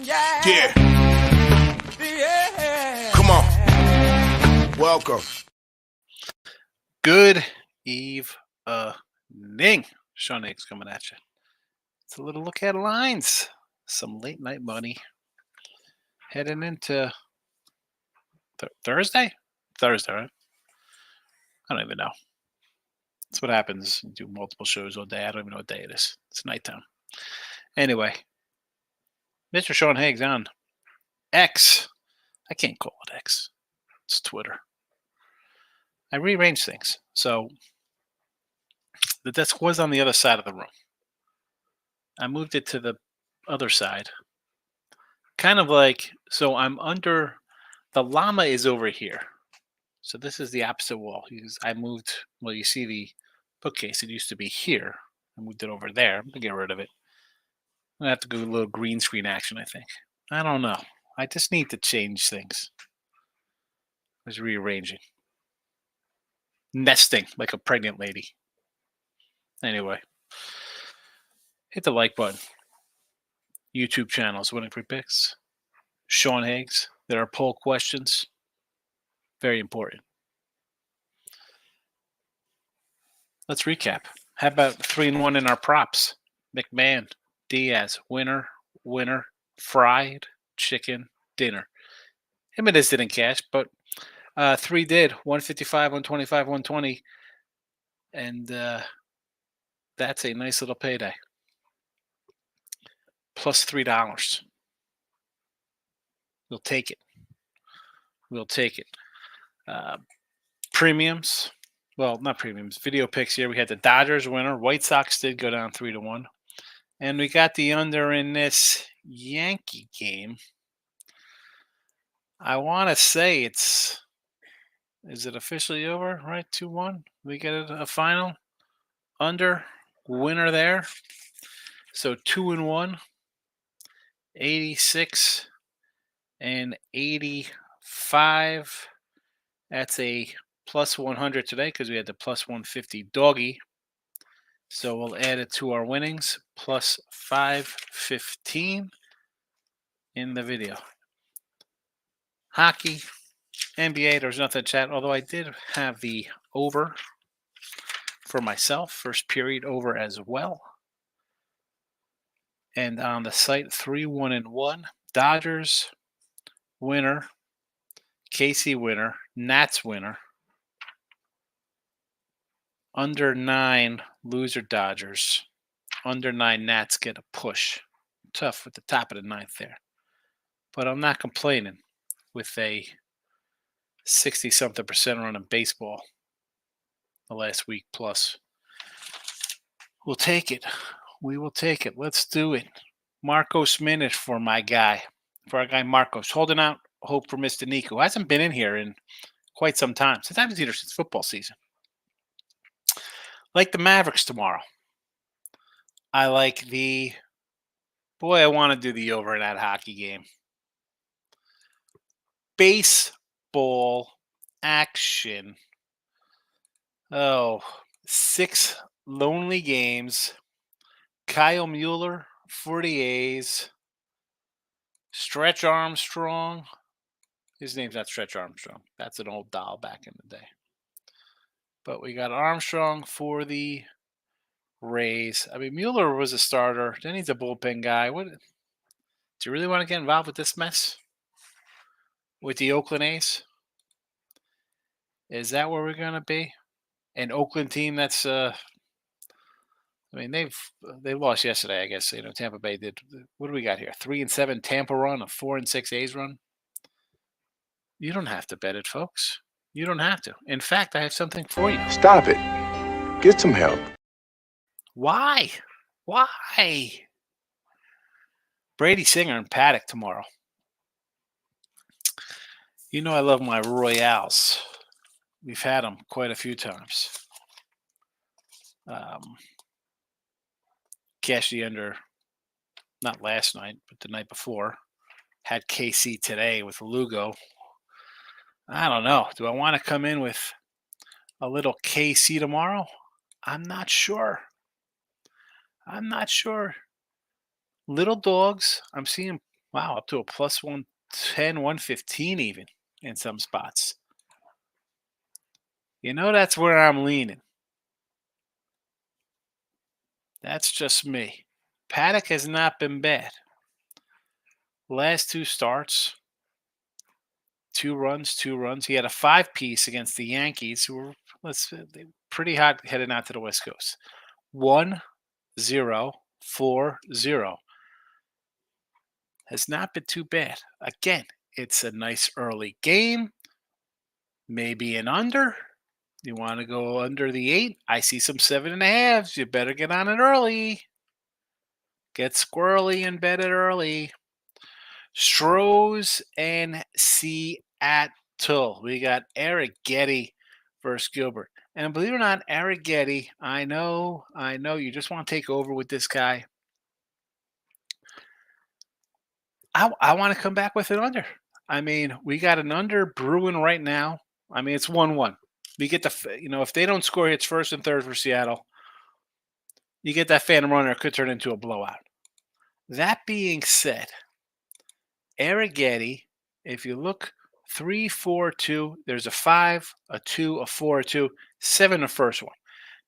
Yeah. Come on. Welcome. Good evening. Sean Higgs coming at you. It's a little look at lines. Some late night money. Heading into Thursday? Thursday, right? I don't even know. That's what happens. You do multiple shows all day. I don't even know what day it is. It's nighttime. Anyway, Mr. Sean Higgs on X. I can't call it X. It's Twitter. I rearranged things. So the desk was on the other side of the room. I moved it to the other side. Kind of like, so I'm under, the llama is over here. So this is the opposite wall. I moved, well, you see the bookcase. It used to be here. I moved it over there. I'm going to get rid of it. I'm going to have to go a little green screen action, I think. I don't know. I just need to change things. I was rearranging. Nesting like a pregnant lady. Anyway. Hit the like button. YouTube channels, MLB Free Picks. Sean Higgs. There are poll questions. Very important. Let's recap. How about 3-1 in our props? McMahon, Diaz, winner, fried chicken dinner. Jimenez didn't cash, but 3 did. 155, 125, 120. And that's a nice little payday. Plus $3. We'll take it. We'll take it. Premiums. Well, not premiums. Video picks here. We had the Dodgers winner. White Sox did go down 3-1. And we got the under in this Yankee game. I want to say is it officially over, right? 2-1. We get a final under winner there. So 2-1, 86 and 85. That's a plus 100 today because we had the plus 150 doggy. So we'll add it to our winnings. Plus 515 in the video. Hockey, NBA, there's nothing to chat. Although I did have the over for myself. First period over as well. And on the site, 3-1-1. Dodgers winner. KC winner. Nats winner. Under 9, loser Dodgers. Under 9, Nats get a push. Tough with the top of the 9th there. But I'm not complaining with a 60-something% run in baseball the last week plus. We'll take it. We will take it. Let's do it. Marcos Minute for my guy. For our guy Marcos. Holding out hope for Mr. Nico. Who hasn't been in here in quite some time. Sometimes either since football season. Like the Mavericks tomorrow. I like I want to do the over in that hockey game. Baseball action. 6 lonely games. Kyle Mueller for the A's. Stretch Armstrong. His name's not Stretch Armstrong. That's an old doll back in the day. But we got Armstrong for the Rays. I mean, Mueller was a starter. Then he's a bullpen guy. Do you really want to get involved with this mess? With the Oakland A's? Is that where we're going to be? An Oakland team that's they lost yesterday, I guess. Tampa Bay did. What do we got here? 3-7 Tampa run, a 4-6 A's run. You don't have to bet it, folks. You don't have to. In fact, I have something for you. Stop it. Get some help. Why? Brady Singer and Paddock tomorrow. You know I love my Royales. We've had them quite a few times. Cashed the under, not last night, but the night before. Had KC today with Lugo. I don't know. Do I want to come in with a little KC tomorrow? I'm not sure. Little dogs. I'm seeing Wow, up to a plus 110, 115 even in some spots. That's where I'm leaning. That's just me. Paddock has not been bad. Last two starts, 2 runs, 2 runs. He had a 5-piece against the Yankees, who were pretty hot heading out to the West Coast. 1-0-4-0 has not been too bad. Again, it's a nice early game. Maybe an under. You want to go under the 8? I see some 7.5s. You better get on it early. Get squirrely and bet it early. Stros and Seattle. We got Arrighetti versus Gilbert. And believe it or not, Arrighetti, I know, you just want to take over with this guy. I want to come back with an under. I mean, we got an under brewing right now. I mean, it's 1-1. We get if they don't score hits first and third for Seattle, you get that phantom runner. It could turn into a blowout. That being said, Arrighetti, if you look 3-4-2, there's a 5, a 2, a 4, a 2, 7 the first one.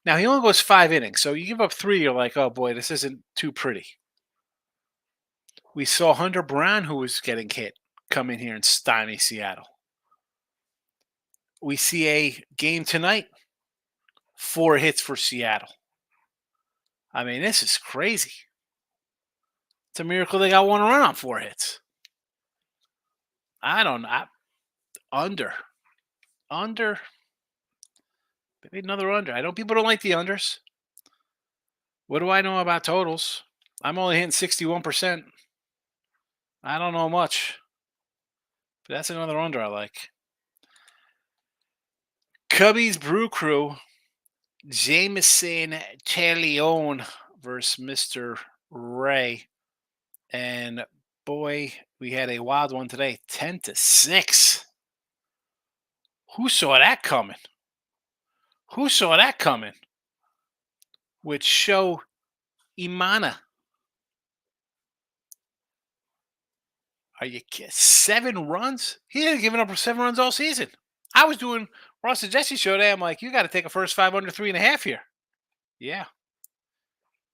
Now he only goes 5 innings, so you give up 3, you're like, oh boy, this isn't too pretty. We saw Hunter Brown, who was getting hit, come in here and stymie Seattle. We see a game tonight, 4 hits for Seattle. I mean, this is crazy. It's a miracle they got 1 run on 4 hits. I don't know. Under. Maybe another under. People don't like the unders. What do I know about totals? I'm only hitting 61%. I don't know much. But that's another under I like. Cubbies Brew Crew, Jameson Leone versus Mr. Ray. And boy, we had a wild one today. 10-6. Who saw that coming? With Sho Imana. Are you kidding? 7 runs? He hadn't given up 7 runs all season. I was doing Ross and Jesse show today. I'm like, you got to take a first 5 under 3.5 here. Yeah.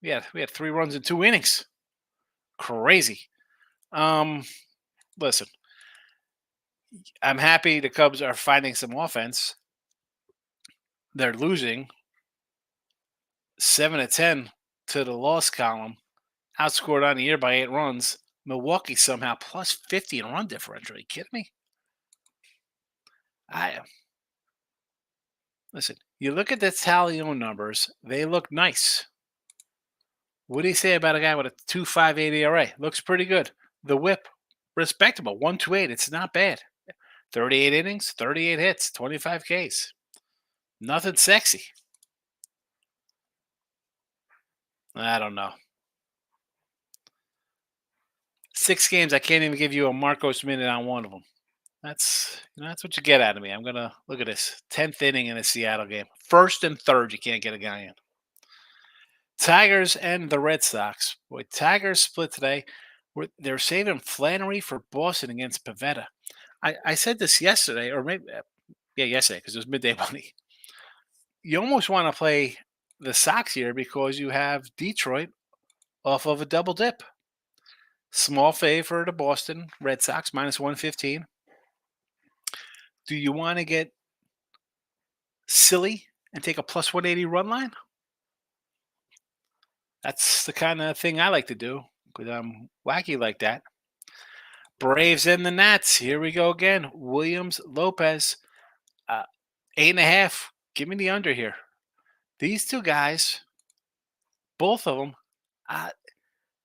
We had 3 runs in 2 innings. Crazy. Listen, I'm happy the Cubs are finding some offense. They're losing 7-10 to the loss column. Outscored on the year by 8 runs. Milwaukee somehow plus 50 in run differential. Are you kidding me? Listen, you look at the Talion numbers, they look nice. What do you say about a guy with a 2.58 ERA? Looks pretty good. The whip, respectable, 1.28. It's not bad. 38 innings, 38 hits, 25 Ks. Nothing sexy. I don't know. 6 games, I can't even give you a Marcos minute on one of them. That's what you get out of me. I'm gonna look at this 10th inning in a Seattle game. First and third, you can't get a guy in. Tigers and the Red Sox. Boy, Tigers split today. They're saving Flannery for Boston against Pivetta. I said this yesterday, or maybe yesterday because it was midday money. You almost want to play the Sox here because you have Detroit off of a double dip. Small fave for the Boston Red Sox, minus 115. Do you want to get silly and take a plus 180 run line? That's the kind of thing I like to do because I'm wacky like that. Braves and the Nats. Here we go again. Williams, Lopez, 8.5. Give me the under here. These two guys, both of them,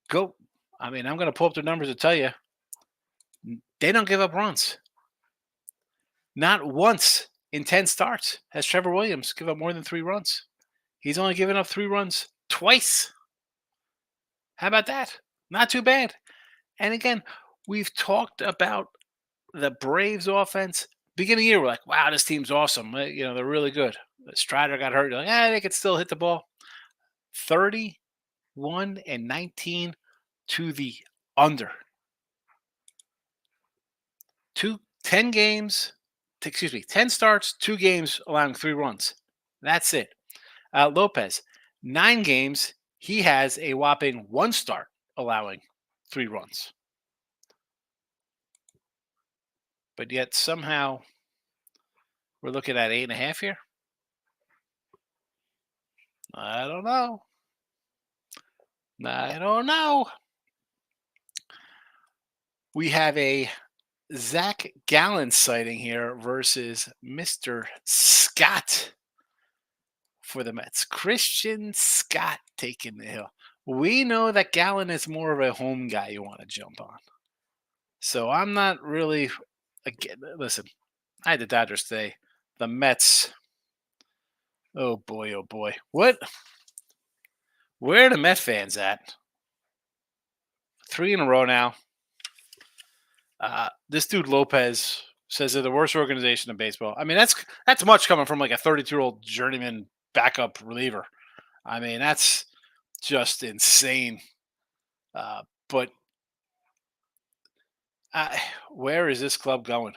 go. I mean, I'm going to pull up the numbers to tell you. They don't give up runs. Not once in 10 starts has Trevor Williams given up more than 3 runs. He's only given up 3 runs twice. How about that? Not too bad. And again, we've talked about the Braves offense. Beginning of the year, we're like, wow, this team's awesome. They're really good. Strider got hurt. You're like, they could still hit the ball. 31-19 to the under. 10 games, 10 starts, 2 games, allowing 3 runs. That's it. Lopez, 9 games, he has a whopping 1 start, allowing 3 runs. But yet somehow we're looking at 8.5 here. I don't know. We have a Zach Gallen sighting here versus Mr. Scott for the Mets. Christian Scott taking the hill. We know that Gallen is more of a home guy you want to jump on. So I'm not really, again, listen, I had the Dodgers today. The Mets, oh boy, oh boy. Where are the Met fans at? 3 in a row now. This dude Lopez says they're the worst organization in baseball. I mean, that's much coming from like a 32-year-old journeyman backup reliever. I mean, that's just insane. But where is this club going?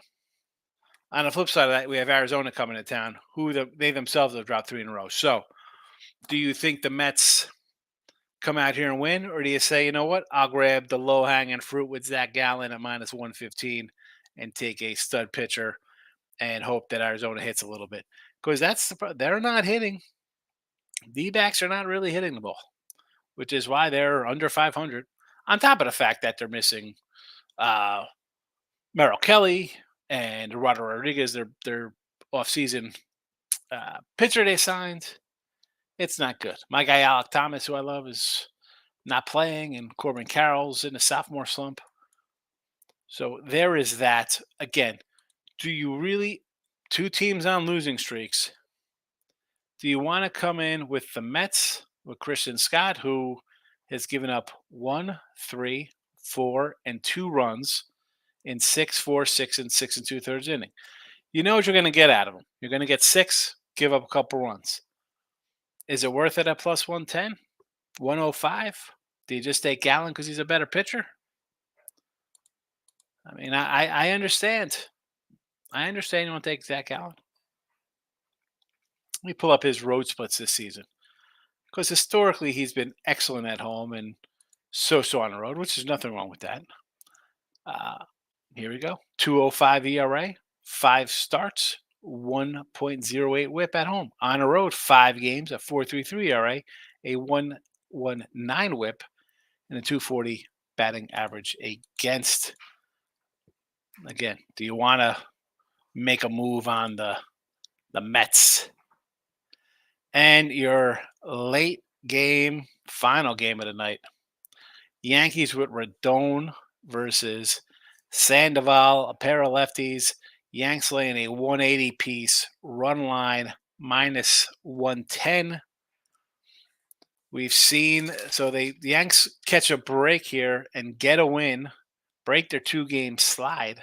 On the flip side of that, we have Arizona coming to town, who they themselves have dropped 3 in a row. So, do you think the Mets come out here and win, or do you say, you know what, I'll grab the low-hanging fruit with Zach Gallen at minus 115 and take a stud pitcher and hope that Arizona hits a little bit? Because they're not hitting. D-backs are not really hitting the ball, which is why they're under 500. On top of the fact that they're missing Merrill Kelly and Eduardo Rodriguez, their off-season pitcher they signed. It's not good. My guy Alec Thomas, who I love, is not playing, and Corbin Carroll's in a sophomore slump. So there is that. Again, do you really, 2 teams on losing streaks, do you want to come in with the Mets, with Christian Scott, who has given up 1, 3, 4, and 2 runs in 6, 4, 6, and 6 2/3 inning? You know what you're going to get out of them. You're going to get 6, give up a couple runs. Is it worth it at plus 110, 105? Do you just take Gallen because he's a better pitcher? I mean, I understand. I understand you want to take Zach Gallen. Let me pull up his road splits this season. Because historically, he's been excellent at home and so on the road, which is nothing wrong with that. Here we go. 2.05 ERA, 5 starts, 1.08 whip at home. On the road, 5 games, a 4.33 ERA, a 1.19 whip, and a 2.40 batting average against. Again, do you want to make a move on the Mets? And your late game, final game of the night, Yankees with Rodon versus Sandoval, a pair of lefties. Yanks laying a 180 piece, run line minus 110. We've seen, so the Yanks catch a break here and get a win, break their 2-game slide.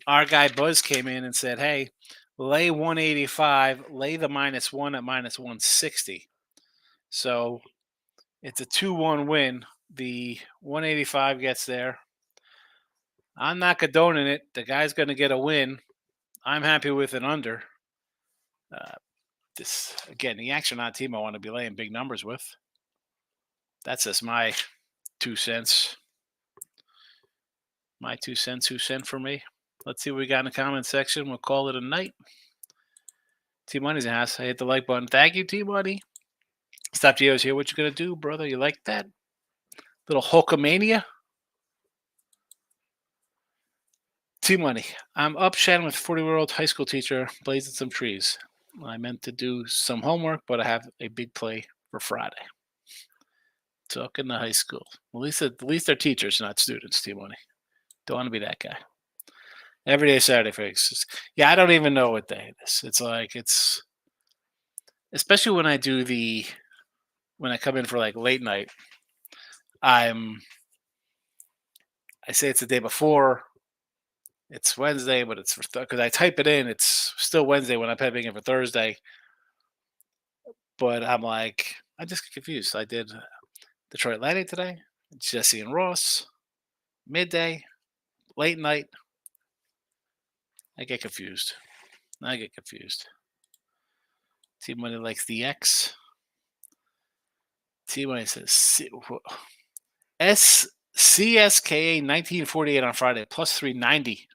Our guy Buzz came in and said, hey, lay 185, lay the minus 1 at minus 160. So it's a 2-1 win. The 185 gets there. I'm not condoning it. The guy's going to get a win. I'm happy with an under. Again, the Yanks are not a team I want to be laying big numbers with. That's just my 2 cents. My 2 cents, who sent for me. Let's see what we got in the comment section. We'll call it a night. T-Money's in the house. I hit the like button. Thank you, T-Money. Stop Geo's here. What you going to do, brother? You like that? Little Hulkamania? T-Money. I'm up chatting with a 40-year-old high school teacher, blazing some trees. I meant to do some homework, but I have a big play for Friday. Talking to high school. At least they're teachers, not students, T-Money. Don't want to be that guy. Every day Saturday fixes. Yeah, I don't even know what day it is. It's especially when I come in for like late night. I say it's the day before. It's Wednesday, but it's because I type it in. It's still Wednesday when I'm typing in for Thursday. But I'm just get confused. I did Detroit Lightning today, Jesse and Ross, midday, late night, I get confused. T-Money likes the X. T-Money says CSKA 1948 on Friday, plus 390.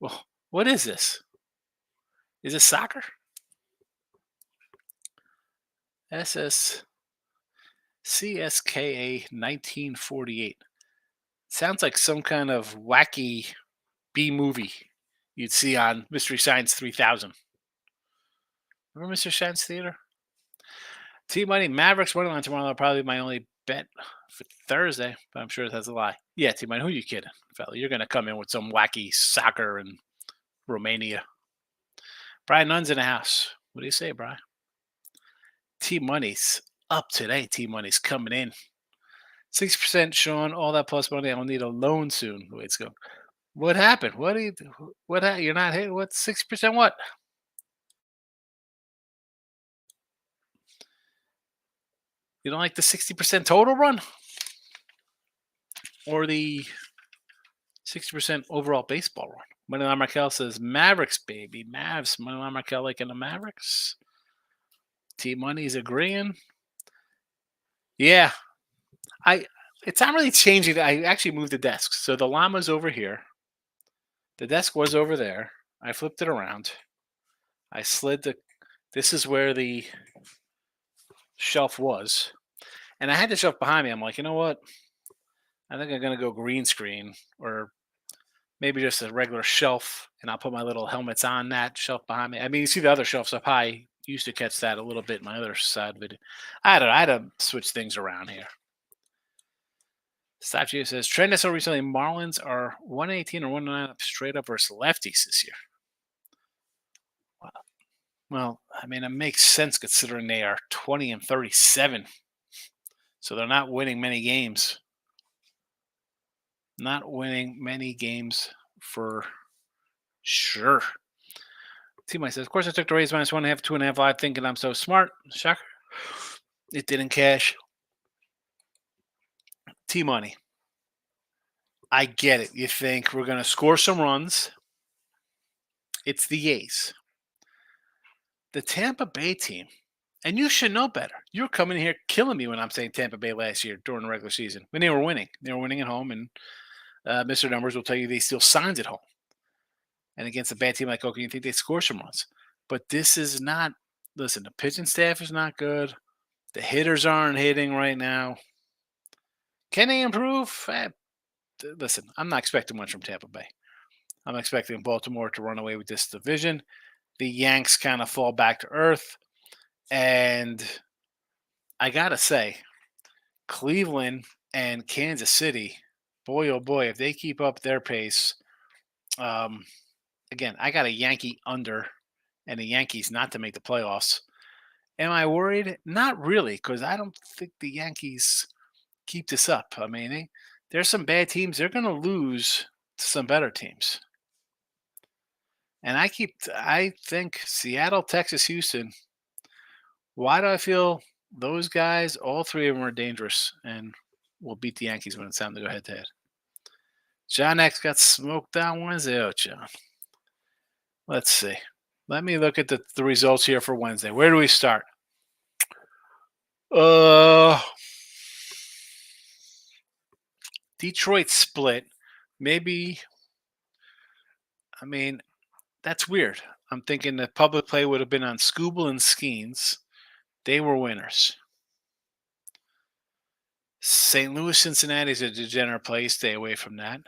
Well, what is this? Is it soccer? CSKA 1948. Sounds like some kind of wacky B movie you'd see on Mystery Science 3000. Remember Mystery Science Theater? T-Money Mavericks money line tomorrow. That'll probably be my only bet for Thursday, but I'm sure that's a lie. Yeah, T-Money, who you kidding, fella? You're going to come in with some wacky soccer in Romania. Brian Nunn's in the house. What do you say, Brian? T-Money's up today. T-Money's coming in. 6%, Sean. All that plus money. I'll need a loan soon. The way it's going. What happened? What do you? What? You're not hitting? What? 6%? What? You don't like the 60% total run, or the 60% overall baseball run? Moneyline Markel says Mavericks, baby. Mavs. Moneyline Markel liking the Mavericks. T-Money's agreeing. Yeah. It's not really changing. I actually moved the desks. So the llama's over here. The desk was over there. I flipped it around. I slid this is where the shelf was. And I had the shelf behind me. I'm like, you know what? I think I'm going to go green screen or maybe just a regular shelf. And I'll put my little helmets on that shelf behind me. I mean, you see the other shelves up high. Used to catch that a little bit in my other side of it. I had to switch things around here. Stop Gio says, trend I saw recently, Marlins are 118 or 109 up straight up versus lefties this year. Wow. Well, I mean, it makes sense considering they are 20 and 37. So they're not winning many games. Not winning many games for sure. T-Mike says, of course I took the Rays minus 1.5, 2.5 live thinking I'm so smart. Shocker. It didn't cash. T-Money. I get it. You think we're going to score some runs. It's the A's. The Tampa Bay team, and you should know better. You're coming here killing me when I'm saying Tampa Bay last year during the regular season when they were winning. They were winning at home, and Mr. Numbers will tell you they steal signs at home. And against a bad team like Oakland, you think they score some runs. But this is not – listen, the pitching staff is not good. The hitters aren't hitting right now. Can they improve? Listen, I'm not expecting much from Tampa Bay. I'm expecting Baltimore to run away with this division. The Yanks kind of fall back to earth. And I got to say, Cleveland and Kansas City, boy, oh boy, if they keep up their pace, again, I got a Yankee under and the Yankees not to make the playoffs. Am I worried? Not really, because I don't think the Yankees keep this up. I mean, there's some bad teams. They're going to lose to some better teams. And I think Seattle, Texas, Houston. Why do I feel those guys, all three of them are dangerous and will beat the Yankees when it's time to go head-to-head? John X got smoked on Wednesday. Oh, John. Let's see. Let me look at the results here for Wednesday. Where do we start? Detroit split. Maybe, I mean, that's weird. I'm thinking the public play would have been on Scooble and Skeens. They were winners. St. Louis, Cincinnati is a degenerate play. Stay away from that.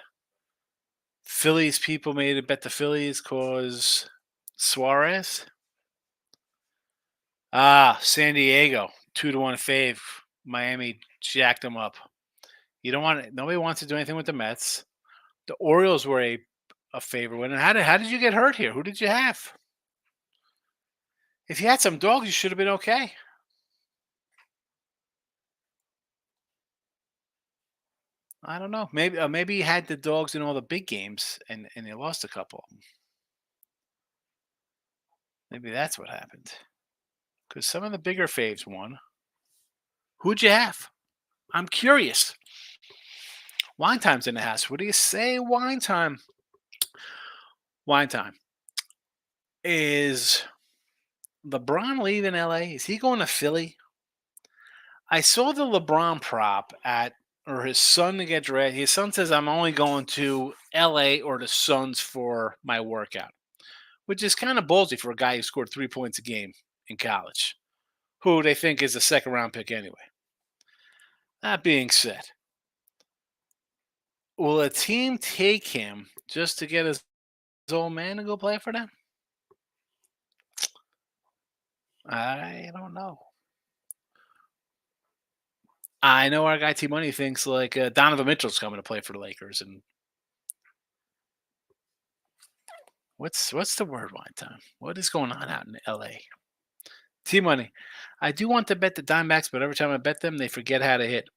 Phillies people made a bet the Phillies cause Suarez. San Diego, 2-1 fave. Miami jacked them up. You don't want it. Nobody wants to do anything with the Mets. The Orioles were a favorite winner. How did you get hurt here? Who did you have? If you had some dogs, you should have been okay. I don't know. Maybe you had the dogs in all the big games and you lost a couple. Maybe that's what happened. Because some of the bigger faves won. Who'd you have? I'm curious. Wine Time's in the house. What do you say, Wine Time? Wine time. Is LeBron leaving LA? Is he going to Philly? I saw the LeBron prop at or his son to get drafted. His son says I'm only going to LA or the Suns for my workout, which is kind of ballsy for a guy who scored 3 points a game in college, who they think is a second round pick anyway. That being said, will a team take him just to get his old man to go play for them? I don't know. I know our guy T Money thinks like Donovan Mitchell's coming to play for the Lakers, and what's the word one time? What is going on out in L.A.? T Money, I do want to bet the Diamondbacks, but every time I bet them, they forget how to hit.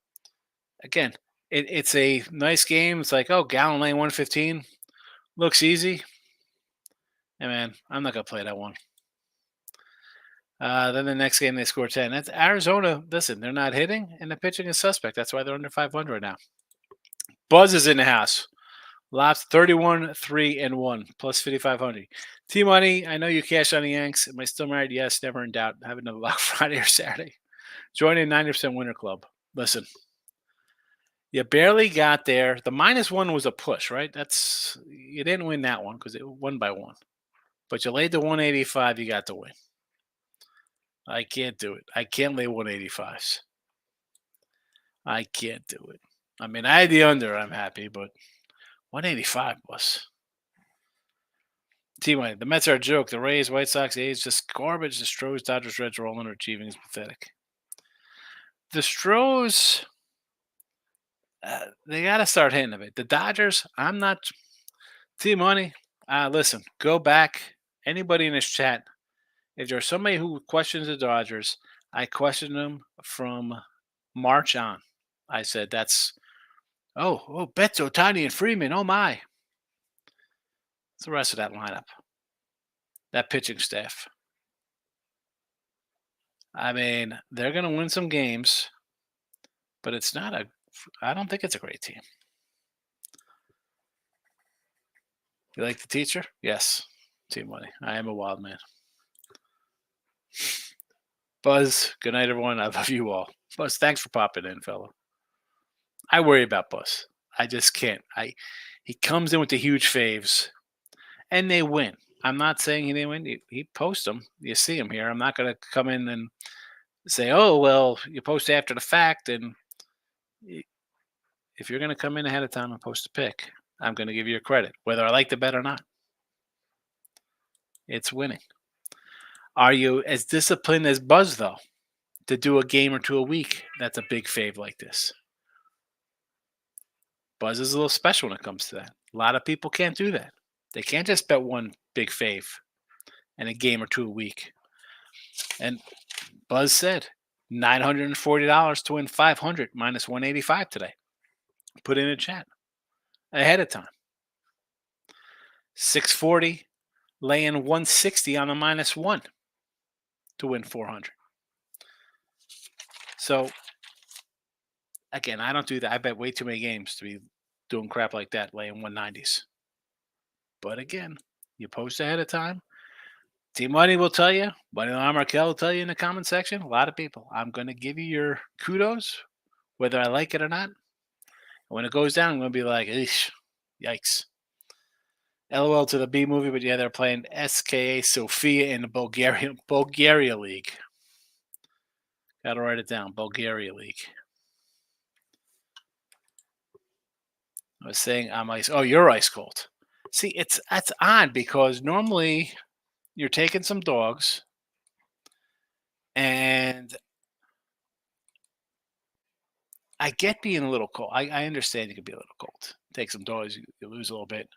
Again, it's a nice game. It's like, oh, Gallon Lane 115 looks easy. Hey man, I'm not gonna play that one. Then the next game they score 10. That's Arizona. Listen, they're not hitting, and the pitching is suspect. That's why they're under 500 right now. Buzz is in the house. Lots 31, 3, and 1, plus 5,500. T Money, I know you cashed on the Yanks. Am I still married? Yes, never in doubt. Have another lock Friday or Saturday. Join in 90% winner club. Listen, you barely got there. The -1 was a push, right? You didn't win that one because it won by 1. But you laid the 185, you got the win. I can't do it. I can't lay 185s. I can't do it. I mean, I had the under, I'm happy, but 185 was. T-Money, the Mets are a joke. The Rays, White Sox, A's, just garbage. The Stros, Dodgers, Reds are all underachieving is pathetic. The Stros, they got to start hitting a bit. The Dodgers, I'm not. T-Money, listen, go back. Anybody in this chat, if there's somebody who questions the Dodgers, I questioned them from March on. I said, Betts, Otani, and Freeman. Oh, my. It's the rest of that lineup, that pitching staff. I mean, they're going to win some games, but I don't think it's a great team. You like the teacher? Yes. Team Money. I am a wild man. Buzz, good night, everyone. I love you all. Buzz, thanks for popping in, fella. I worry about Buzz. I just can't. He comes in with the huge faves, and they win. I'm not saying he didn't win. He posts them. You see him here. I'm not going to come in and say, oh, well, you post after the fact. And if you're going to come in ahead of time and post a pick, I'm going to give you credit, whether I like the bet or not. It's winning. Are you as disciplined as Buzz, though, to do a game or two a week? That's a big fave like this. Buzz is a little special when it comes to that. A lot of people can't do that. They can't just bet one big fave and a game or two a week. And Buzz said $940 to win 500 minus 185 today. Put in a chat ahead of time. 640 laying 160 on the -1 to win 400. So again, I don't do that. I bet way too many games to be doing crap like that, laying 190s. But again, you post ahead of time. Team Money will tell you. Money Line Markel will tell you in the comment section. A lot of people. I'm going to give you your kudos, whether I like it or not. And when it goes down, I'm going to be like, yikes. LOL to the B movie, but yeah, they're playing SKA Sofia in the Bulgaria League. Got to write it down. Bulgaria League. I was saying I'm ice. Oh, you're ice cold. See, that's odd because normally you're taking some dogs and I get being a little cold. I understand you can be a little cold. Take some dogs, you lose a little bit.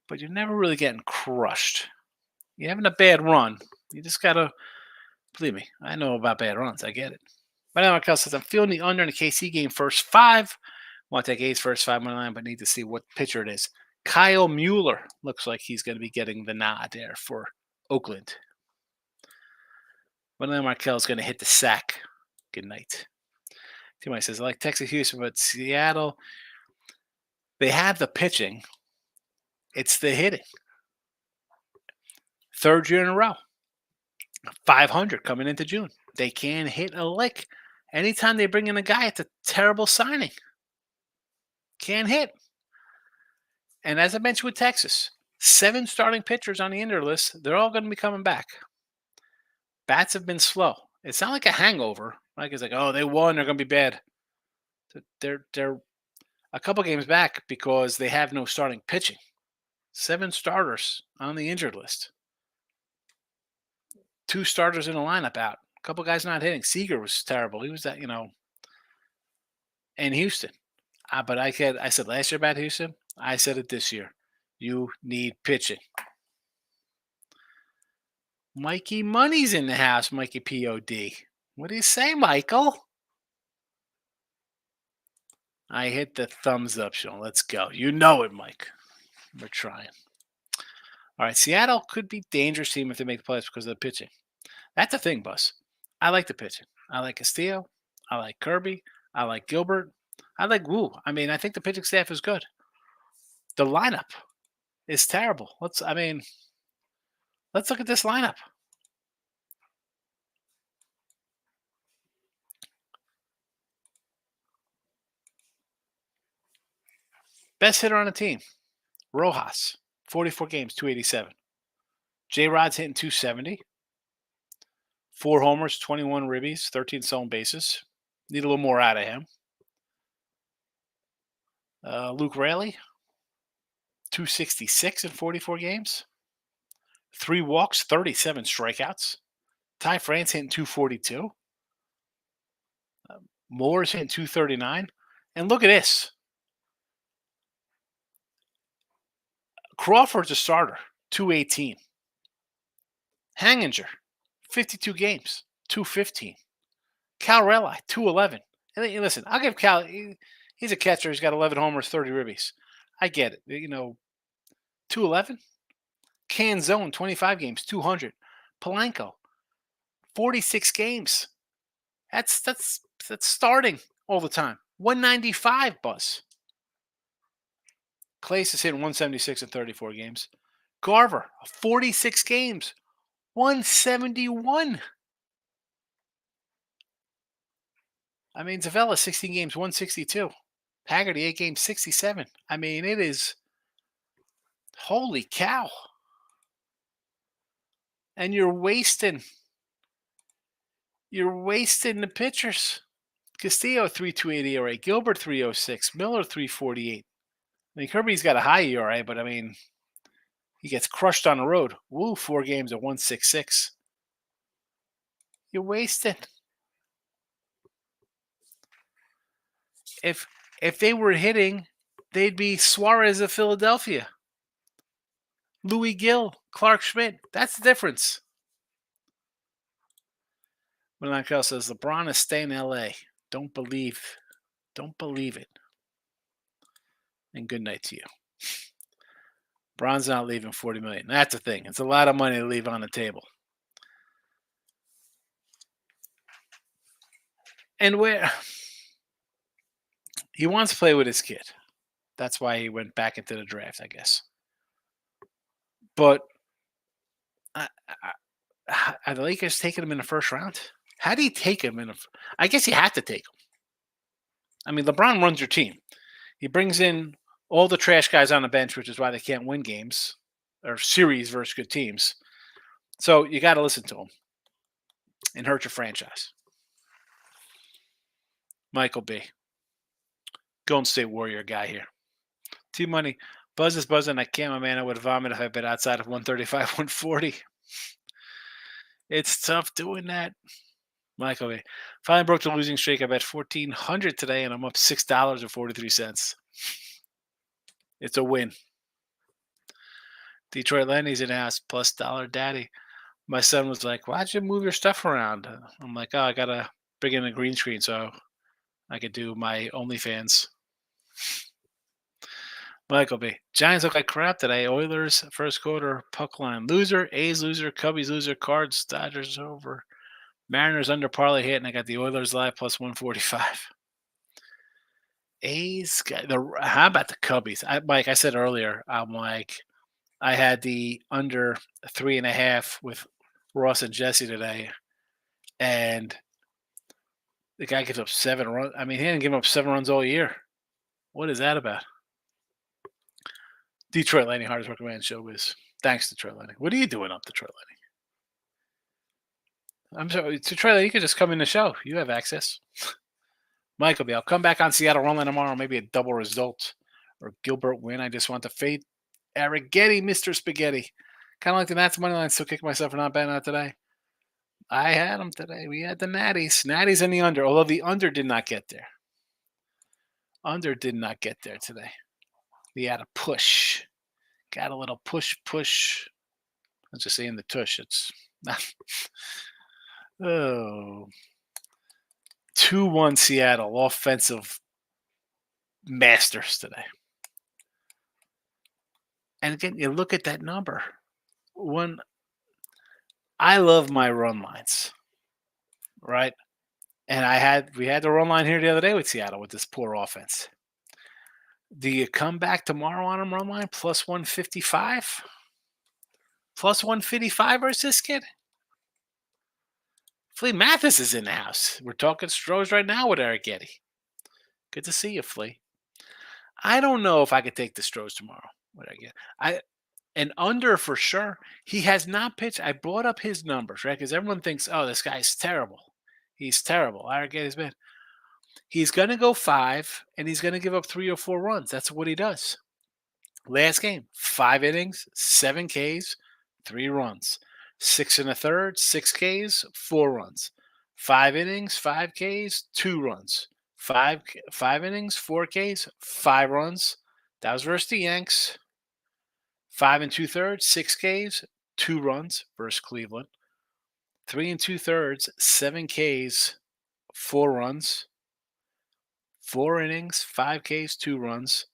But you're never really getting crushed. You're having a bad run. You just got to, believe me, I know about bad runs. I get it. But now Markel says, I'm feeling the under in the KC game first 5. Want to take A's first 5 money line, but need to see what pitcher it is. Kyle Mueller looks like he's going to be getting the nod there for Oakland. But then Markel's going to hit the sack. Good night. T-Mike says, I like Texas, Houston, but Seattle, they have the pitching. It's the hitting. Third year in a row. 500 coming into June. They can't hit a lick. Anytime they bring in a guy, it's a terrible signing. Can't hit. And as I mentioned with Texas, 7 starting pitchers on the injured list. They're all going to be coming back. Bats have been slow. It's not like a hangover. Like it's like, oh, they won, they're going to be bad. They're a couple games back because they have no starting pitching. 7 starters on the injured list. 2 starters in the lineup out. A couple guys not hitting. Seager was terrible. He was that, in Houston. But I said last year about Houston. I said it this year. You need pitching. Mikey Money's in the house, Mikey P.O.D. What do you say, Michael? I hit the thumbs up, Sean. Let's go. You know it, Mike. We're trying. All right, Seattle could be a dangerous team if they make the playoffs because of the pitching. That's the thing, Bus. I like the pitching. I like Castillo. I like Kirby. I like Gilbert. I like Wu. I mean, I think the pitching staff is good. The lineup is terrible. Let's look at this lineup. Best hitter on the team, Rojas, 44 games, 287. J-Rod's hitting 270. 4 homers, 21 ribbies, 13 stolen bases. Need a little more out of him. Luke Raley, 266 in 44 games. 3 walks, 37 strikeouts. Ty France hitting 242. Moore's hitting 239. And look at this. Crawford's a starter, 218. Hanginger, 52 games, 215. Cal Raleigh, 211. And listen, I'll give Cal, he's a catcher. He's got 11 homers, 30 ribbies. I get it. 211. Canzone, 25 games, 200. Polanco, 46 games. That's starting all the time. 195, Buzz. Clace is hitting 176 in 34 games. Garver, 46 games, 171. I mean, Zavella, 16 games, 162. Haggerty, 8 games, 67. I mean, it is holy cow. And you're wasting the pitchers. Castillo, 3.28 ERA. Gilbert, 3.06. Miller, 3.48. I mean, Kirby's got a high ERA, but I mean, he gets crushed on the road. Woo, 4 games at 1.66. You're wasting. If they were hitting, they'd be Suarez of Philadelphia. Louis Gill, Clark Schmidt. That's the difference. Milankel says LeBron is staying in LA. Don't believe it. And good night to you. Bron's not leaving $40 million. That's the thing. It's a lot of money to leave on the table. And where he wants to play with his kid. That's why he went back into the draft, I guess. But are the Lakers taking him in the first round? How do you take him I guess you have to take him. I mean, LeBron runs your team. He brings in all the trash guys on the bench, which is why they can't win games or series versus good teams. So you got to listen to him and hurt your franchise. Michael B. Golden State Warrior guy here. T-Money. Buzz is buzzing. I can't, my man. I would vomit if I bet outside of 135, 140. It's tough doing that. Michael B. Finally broke the losing streak. I bet $1,400 today, and I'm up $6.43. It's a win. Detroit Lenny's in house plus $1 daddy. My son was like, why'd you move your stuff around? I'm like, I got to bring in a green screen so I could do my OnlyFans. Michael B. Giants look like crap today. Oilers, first quarter, puck line loser. A's loser. Cubbies loser. Cards, Dodgers over. Mariners under parlay hit, and I got the Oilers live plus 145. A's, how about the Cubbies? Mike, I said earlier, I'm like, I had the under 3.5 with Ross and Jesse today, and the guy gives up 7 runs. I mean, he didn't give up 7 runs all year. What is that about? Detroit Lightning, hardest working man showbiz. Thanks, Detroit Lightning. What are you doing up, Detroit Lightning? I'm sorry, Detroit Lightning, you could just come in the show. You have access. Michael B. I'll come back on Seattle run line tomorrow. Maybe a double result or Gilbert win. I just want to fade Arrighetti, Mr. Spaghetti. Kind of like the Nats money line. Still kicking myself for not betting out today. I had them today. We had the Natties. Natties in the under, although the under did not get there. Under did not get there today. We had a push. Got a little push. I'm just saying the tush. It's not. Oh. 2-1 Seattle. Offensive masters today. And again, you look at that number. I love my run lines, right? And we had the run line here the other day with Seattle with this poor offense. Do you come back tomorrow on them run line plus 155? Plus 155 versus this kid? Flea Mathis is in the house. We're talking Strohs right now with Arrighetti. Good to see you, Flea. I don't know if I could take the Strohs tomorrow. And under for sure. He has not pitched. I brought up his numbers, right? Because everyone thinks, oh, this guy's terrible. He's terrible. Arrighetti's bad. He's going to go 5, and he's going to give up 3 or 4 runs. That's what he does. Last game, 5 innings, 7 Ks, 3 runs. 6 1/3, 6 Ks, 4 runs. 5 innings, 5 Ks, 2 runs. 5 innings, 4 Ks, 5 runs. That was versus the Yanks. 5 2/3, 6 Ks, 2 runs versus Cleveland. 3 2/3, 7 Ks, 4 runs. 4 innings, 5 Ks, 2 runs.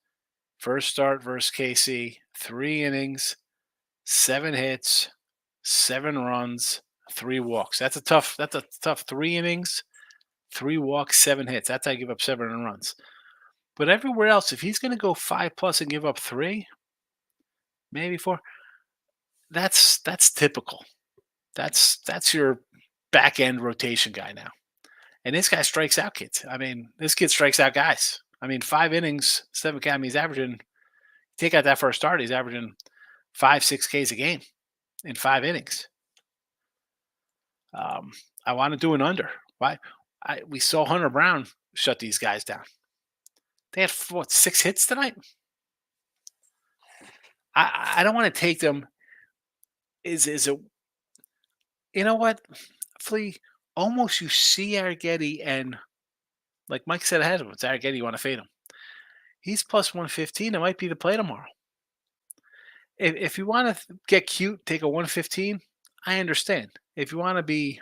First start versus KC, 3 innings, 7 hits, 7 runs, 3 walks. That's a tough 3 innings, 3 walks, 7 hits. That's how you give up 7 runs. But everywhere else, if he's going to go 5+ and give up 3, maybe 4, that's typical. That's your back end rotation guy now. And this guy strikes out kids. I mean, this kid strikes out guys. I mean, 5 innings, 7 Ks. He's averaging. Take out that first start, he's averaging 5-6 Ks a game in 5 innings. I want to do an under. Why? We saw Hunter Brown shut these guys down. They had 6 hits tonight. I don't want to take them. Is it? You know what, Flea? Almost you see Arrighetti, and like Mike said ahead of him, it's Arrighetti. You want to fade him. He's plus 115. It might be the play tomorrow. If you want to get cute, take a 115. I understand. If you want to be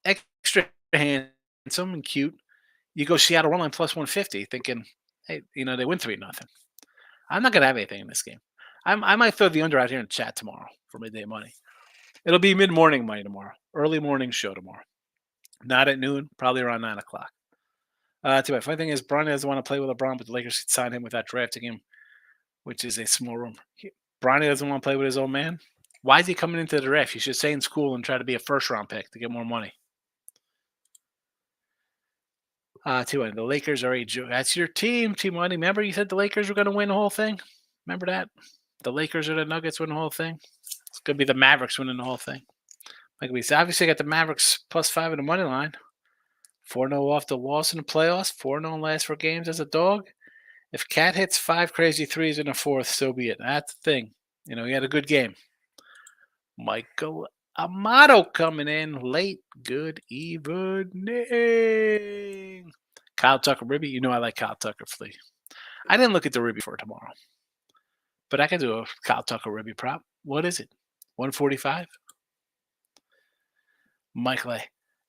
extra handsome and cute, you go Seattle run line plus 150, thinking, hey, they win 3-0. I'm not gonna have anything in this game. I might throw the under out here in chat tomorrow for midday money. It'll be mid-morning money tomorrow, early morning show tomorrow. Not at noon, probably around 9 o'clock. Too bad. Funny thing is, Bronny doesn't want to play with LeBron, but the Lakers could sign him without drafting him, which is a small room. Bronny doesn't want to play with his old man. Why is he coming into the draft? He should stay in school and try to be a first-round pick to get more money. Too bad. The Lakers are a joke. That's your team, Team Money. Remember you said the Lakers were going to win the whole thing? Remember that? The Lakers or the Nuggets win the whole thing? It's going to be the Mavericks winning the whole thing. Like we said, obviously got the Mavericks plus 5 in the money line. 4-0 off the loss in the playoffs. 4-0 last 4 games as a dog. If Cat hits 5 crazy threes in the fourth, so be it. That's the thing. He had a good game. Michael Amato coming in late. Good evening. Kyle Tucker Ribby. I like Kyle Tucker Flea. I didn't look at the Ribby for tomorrow. But I can do a Kyle Tucker Ribby prop. What is it? 145? Mike Lay.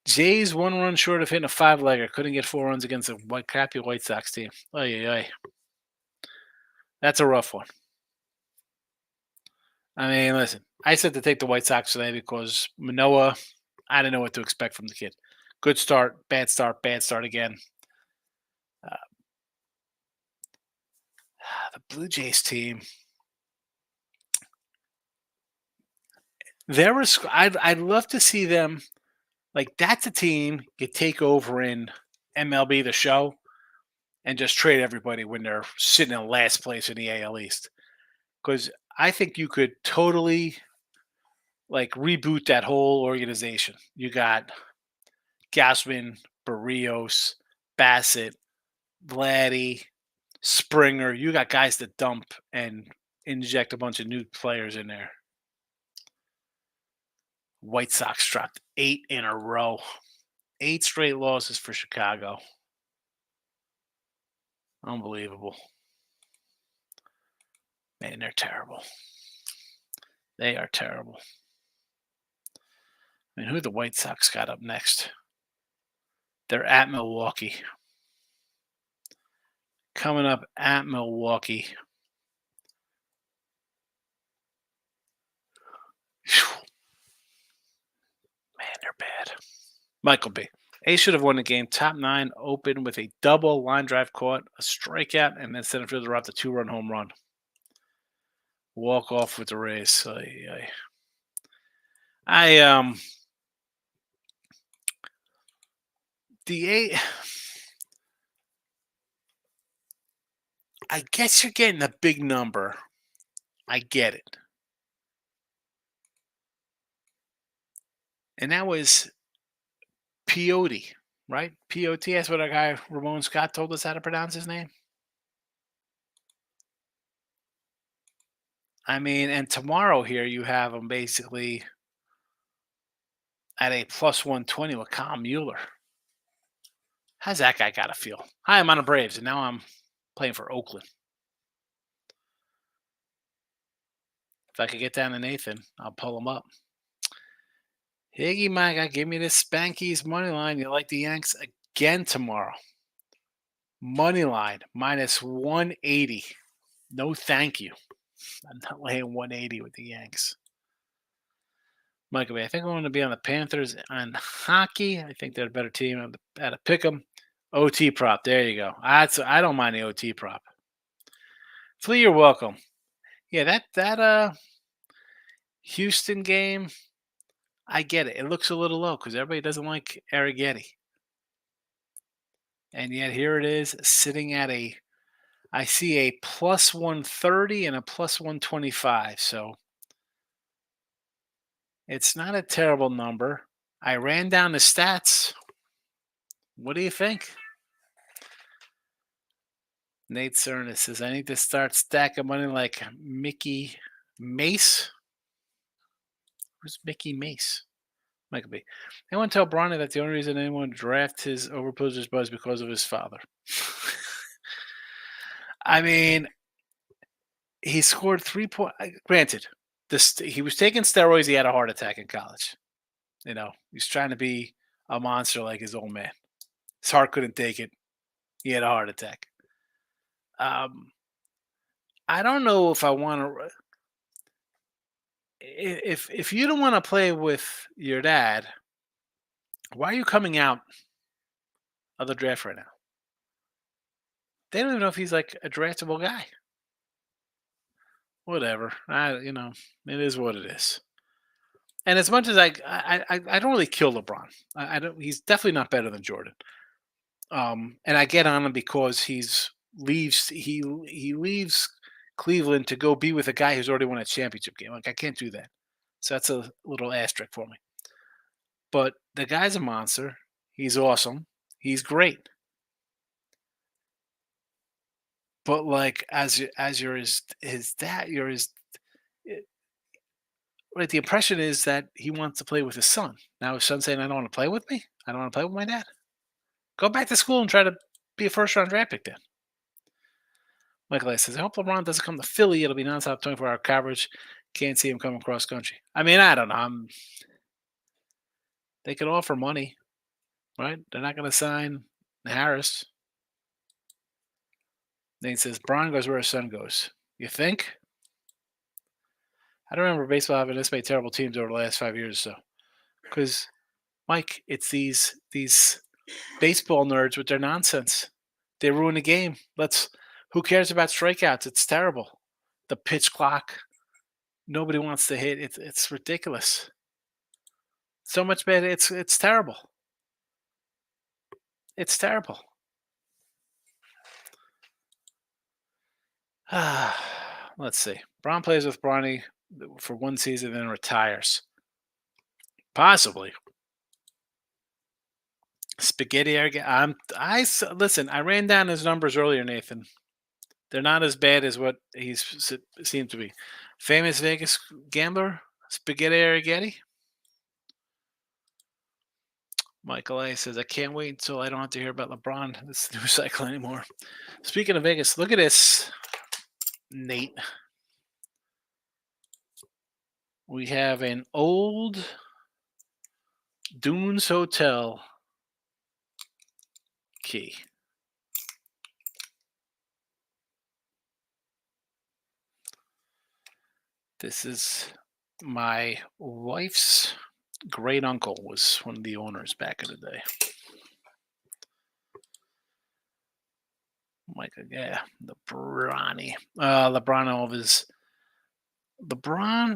Jays 1 run short of hitting a 5-legger. Couldn't get 4 runs against a crappy White Sox team. Oy. That's a rough one. I mean, listen. I said to take the White Sox today because Manoah, I didn't know what to expect from the kid. Good start, bad start again. The Blue Jays team. I'd love to see them. Like, that's a team you take over in MLB The Show and just trade everybody when they're sitting in last place in the AL East. Because I think you could totally like reboot that whole organization. You got Gausman, Barrios, Bassett, Vladdy, Springer. You got guys to dump and inject a bunch of new players in there. White Sox dropped 8 in a row. 8 straight losses for Chicago. Unbelievable. Man, they're terrible. They are terrible. I mean, who the White Sox got up next? They're at Milwaukee. Coming up at Milwaukee. Man, they're bad. Michael B. Ace should have won the game. Top 9 open with a double line drive caught, a strikeout, and then center fielder dropped a 2-run home run. Walk off with the Rays. I guess you're getting a big number. I get it. And that was Peyote, right? P-O-T. That's what our guy Ramon Scott told us how to pronounce his name. I mean, and tomorrow here you have him basically at a plus 120 with Kyle Mueller. How's that guy got to feel? Hi, I'm on the Braves, and now I'm playing for Oakland. If I could get down to Nathan, I'll pull him up. Higgy Mike, give me this Spanky's money line. You like the Yanks again tomorrow? Money line minus 180. No, thank you. I'm not laying 180 with the Yanks. Michael, I think I want to be on the Panthers on hockey. I think they're a better team. At a pick 'em. OT prop. There you go. I don't mind the OT prop. Flea, you're welcome. Yeah, that Houston game, I get it. It looks a little low because everybody doesn't like Arrighetti. And yet here it is sitting at I see a plus 130 and a plus 125. So it's not a terrible number. I ran down the stats. What do you think? Nate Cernas says, I need to start stacking money like Mickey Mace. Who's Mickey Mace? Michael B. Anyone tell Bronny that the only reason anyone draft his overpozers buzz because of his father? I mean, he scored 3 points. Granted, he was taking steroids. He had a heart attack in college. You know, he's trying to be a monster like his old man. His heart couldn't take it. He had a heart attack. I don't know if I want to. If you don't want to play with your dad, why are you coming out of the draft right now? They don't even know if he's like a draftable guy. Whatever. It is what it is. And as much as I don't really kill LeBron. I don't. He's definitely not better than Jordan. And I get on him because he leaves Cleveland to go be with a guy who's already won a championship game. Like, I can't do that. So that's a little asterisk for me. But the guy's a monster. He's awesome. He's great. But like as you're his dad, you're his. Right, the impression is that he wants to play with his son. Now his son's saying, "I don't want to play with me. I don't want to play with my dad." Go back to school and try to be a first-round draft pick then. Michael A. says, I hope LeBron doesn't come to Philly. It'll be nonstop 24-hour coverage. Can't see him coming cross country. I mean, I don't know. They could offer money, right? They're not going to sign Harris. Then he says, Bron goes where his son goes. You think? I don't remember baseball having this many terrible teams over the last 5 years or so. Because, Mike, it's these baseball nerds with their nonsense. They ruin the game. Who cares about strikeouts? It's terrible. The pitch clock. nobody wants to hit. It's ridiculous. So much better. It's terrible. It's terrible. Let's see. Braun plays with Bronny for one season, then retires. Possibly. Spaghetti. Listen. I ran down his numbers earlier, Nathan. They're not as bad as what seemed to be. Famous Vegas gambler, Spaghetti Arrighetti. Michael A says, I can't wait until I don't have to hear about LeBron. This news cycle anymore. Speaking of Vegas, look at this, Nate. We have an old Dunes Hotel key. This is my wife's great uncle was one of the owners back in the day. Michael, yeah, LeBron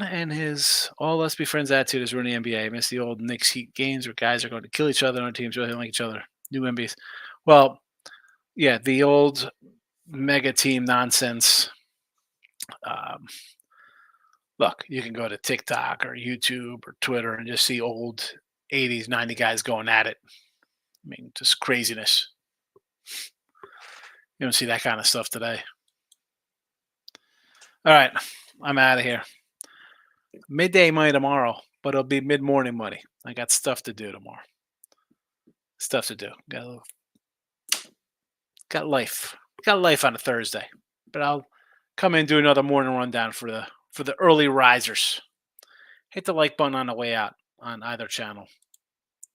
and his all let's be friends attitude is ruining the NBA. I miss the old Knicks Heat games where guys are going to kill each other on teams, really like each other. New NBAs. Well, yeah, the old mega team nonsense. Look, you can go to TikTok or YouTube or Twitter and just see old 80s, 90 guys going at it. I mean, just craziness. You don't see that kind of stuff today. All right, I'm out of here. Midday money tomorrow, but it'll be mid-morning money. I got stuff to do tomorrow. Stuff to do. Got life. Got life on a Thursday. But I'll come in and do another morning rundown for the early risers. Hit the like button on the way out on either channel.